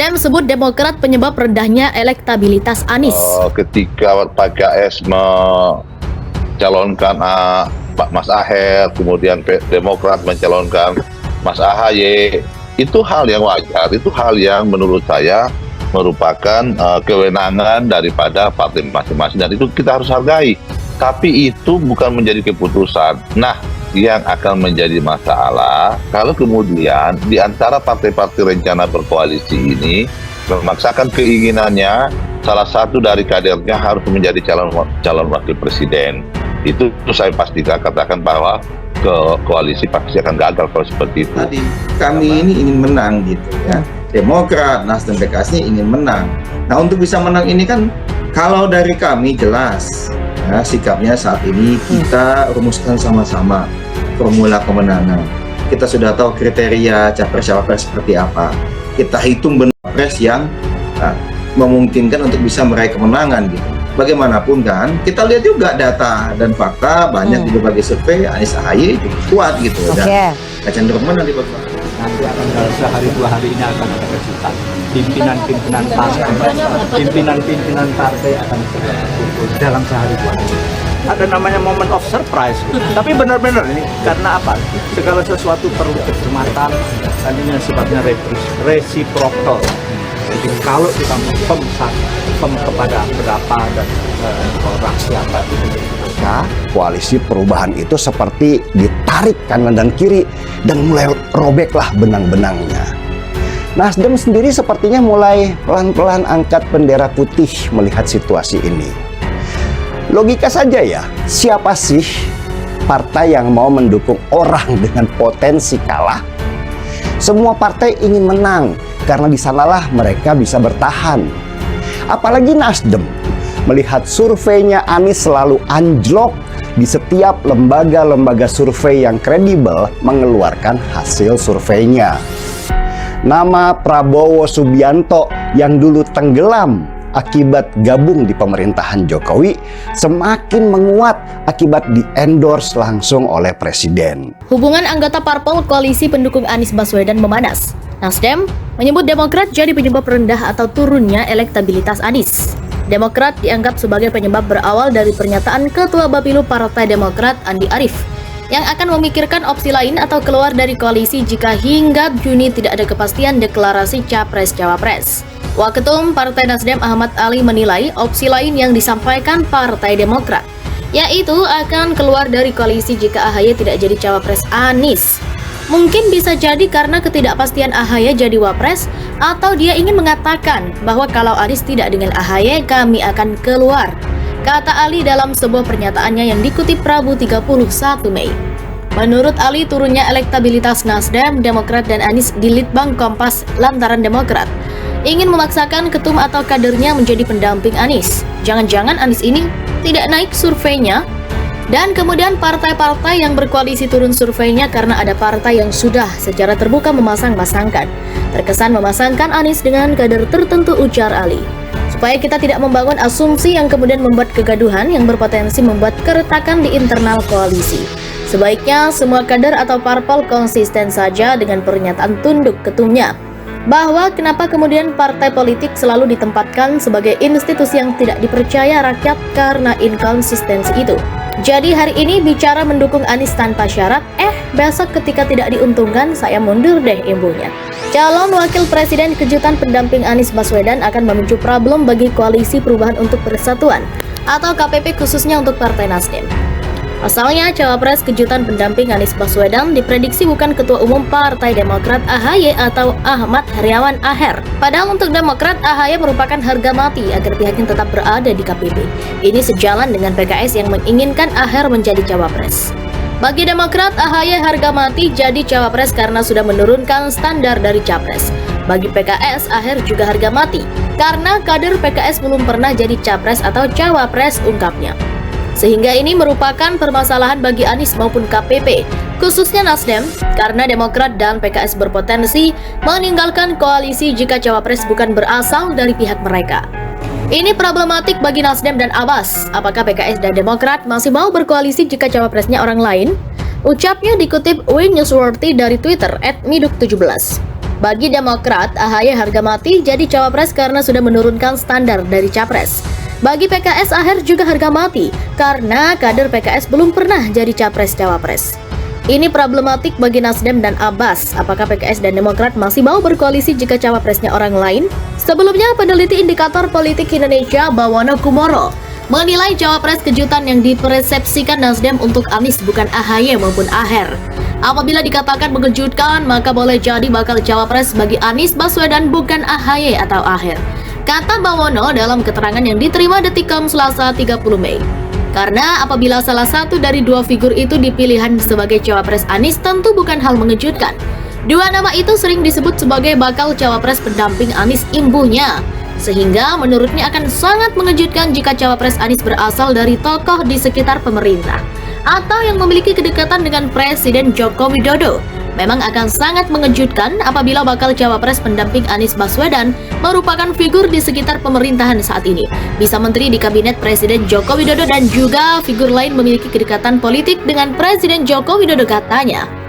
Nasdem sebut Demokrat penyebab rendahnya elektabilitas Anies. Ketika PKS mencalonkan Pak Mas Aher, kemudian Demokrat mencalonkan Mas AHY, itu hal yang wajar, itu hal yang menurut saya merupakan kewenangan daripada partai masing-masing, dan itu kita harus hargai. Tapi itu bukan menjadi keputusan. Nah, yang akan menjadi masalah kalau kemudian di antara partai-partai rencana berkoalisi ini memaksakan keinginannya salah satu dari kadernya harus menjadi calon wakil presiden. Itu saya pastikan katakan bahwa koalisi pasti akan gagal kalau seperti itu. Tadi kami ini ingin menang gitu ya. Demokrat, Nasdem, PKS ini ingin menang. Nah, untuk bisa menang ini kan kalau dari kami jelas ya, sikapnya saat ini kita rumuskan sama-sama formula kemenangan. Kita sudah tahu kriteria capres-cawapres seperti apa. Kita hitung benar capres yang memungkinkan untuk bisa meraih kemenangan gitu. Bagaimanapun kan, kita lihat juga data dan fakta banyak di berbagai survei Anies AHY cukup kuat gitu. Dan cenderung menang di berbagai. Nanti akan dalam sehari dua hari ini akan ada kejutan. Pimpinan-pimpinan partai akan berkumpul dalam sehari dua hari. Ada namanya moment of surprise. Tapi benar-benar ini karena apa? Segala sesuatu perlu kecermatan dan ini sifatnya resiprokal. Jadi kalau kita mem kepada berapa dan orang siapa maka koalisi perubahan itu seperti ditarik kanan dan kiri dan mulai robeklah benang-benangnya. Nasdem sendiri sepertinya mulai pelan-pelan angkat bendera putih melihat situasi ini. Logika saja ya, siapa sih partai yang mau mendukung orang dengan potensi kalah? Semua partai ingin menang karena di sanalah mereka bisa bertahan. Apalagi Nasdem melihat surveinya Anies selalu anjlok di setiap lembaga-lembaga survei yang kredibel mengeluarkan hasil surveinya. Nama Prabowo Subianto yang dulu tenggelam akibat gabung di pemerintahan Jokowi semakin menguat akibat di-endorse langsung oleh Presiden. Hubungan anggota parpol koalisi pendukung Anies Baswedan memanas. Nasdem menyebut Demokrat jadi penyebab rendah atau turunnya elektabilitas Anies. Demokrat dianggap sebagai penyebab berawal dari pernyataan Ketua Bapilu Partai Demokrat Andi Arief yang akan memikirkan opsi lain atau keluar dari koalisi jika hingga Juni tidak ada kepastian deklarasi Capres-Cawapres. Waketum Partai Nasdem Ahmad Ali menilai opsi lain yang disampaikan Partai Demokrat, yaitu akan keluar dari koalisi jika AHY tidak jadi Cawapres Anies. Mungkin bisa jadi karena ketidakpastian AHY jadi Wapres, atau dia ingin mengatakan bahwa kalau Anies tidak dengan AHY, kami akan keluar, kata Ali dalam sebuah pernyataannya yang dikutip Rabu 31 Mei. Menurut Ali, turunnya elektabilitas Nasdem, Demokrat, dan Anies di Litbang Kompas lantaran Demokrat ingin memaksakan ketum atau kadernya menjadi pendamping Anies. Jangan-jangan Anies ini tidak naik surveinya, dan kemudian partai-partai yang berkoalisi turun surveinya karena ada partai yang sudah secara terbuka memasang-masangkan. Terkesan memasangkan Anies dengan kader tertentu, ujar Ali. Supaya kita tidak membangun asumsi yang kemudian membuat kegaduhan yang berpotensi membuat keretakan di internal koalisi. Sebaiknya semua kader atau parpol konsisten saja dengan pernyataan tunduk ketumnya. Bahwa kenapa kemudian partai politik selalu ditempatkan sebagai institusi yang tidak dipercaya rakyat karena inkonsistensi itu. Jadi hari ini bicara mendukung Anies tanpa syarat, besok ketika tidak diuntungkan saya mundur deh imbuhnya. Calon wakil presiden kejutan pendamping Anies Baswedan akan memicu problem bagi Koalisi Perubahan untuk Persatuan atau KPP khususnya untuk Partai Nasdem. Pasalnya, Cawapres kejutan pendamping Anies Baswedan diprediksi bukan Ketua Umum Partai Demokrat AHY atau Ahmad Heriawan Aher. Padahal untuk Demokrat, AHY merupakan harga mati agar pihaknya tetap berada di KPP. Ini sejalan dengan PKS yang menginginkan Aher menjadi Cawapres. Bagi Demokrat, AHY harga mati jadi Cawapres karena sudah menurunkan standar dari Capres. Bagi PKS, Aher juga harga mati karena kader PKS belum pernah jadi Capres atau Cawapres, ungkapnya. Sehingga ini merupakan permasalahan bagi Anies maupun KPP, khususnya Nasdem, karena Demokrat dan PKS berpotensi meninggalkan koalisi jika Cawapres bukan berasal dari pihak mereka. Ini problematik bagi Nasdem dan Abbas. Apakah PKS dan Demokrat masih mau berkoalisi jika Cawapresnya orang lain? Ucapnya dikutip Win Newsworthy dari Twitter @miduk17. Bagi Demokrat, AHY harga mati jadi cawapres karena sudah menurunkan standar dari capres. Bagi PKS, Aher juga harga mati karena kader PKS belum pernah jadi capres-cawapres. Ini problematik bagi Nasdem dan Abbas. Apakah PKS dan Demokrat masih mau berkoalisi jika cawapresnya orang lain? Sebelumnya, peneliti indikator politik Indonesia Bawono Kumoro menilai cawapres kejutan yang dipersepsikan Nasdem untuk Anies bukan AHY maupun Aher. Apabila dikatakan mengejutkan, maka boleh jadi bakal cawapres bagi Anies Baswedan bukan AHY atau Aher, kata Bawono dalam keterangan yang diterima Detikcom Selasa 30 Mei. Karena apabila salah satu dari dua figur itu dipilihan sebagai cawapres Anies, tentu bukan hal mengejutkan. Dua nama itu sering disebut sebagai bakal cawapres pendamping Anies imbuhnya, sehingga menurutnya akan sangat mengejutkan jika cawapres Anies berasal dari tokoh di sekitar pemerintah atau yang memiliki kedekatan dengan Presiden Joko Widodo. Memang akan sangat mengejutkan apabila bakal cawapres pendamping Anies Baswedan merupakan figur di sekitar pemerintahan saat ini, bisa menteri di kabinet Presiden Joko Widodo dan juga figur lain memiliki kedekatan politik dengan Presiden Joko Widodo, katanya.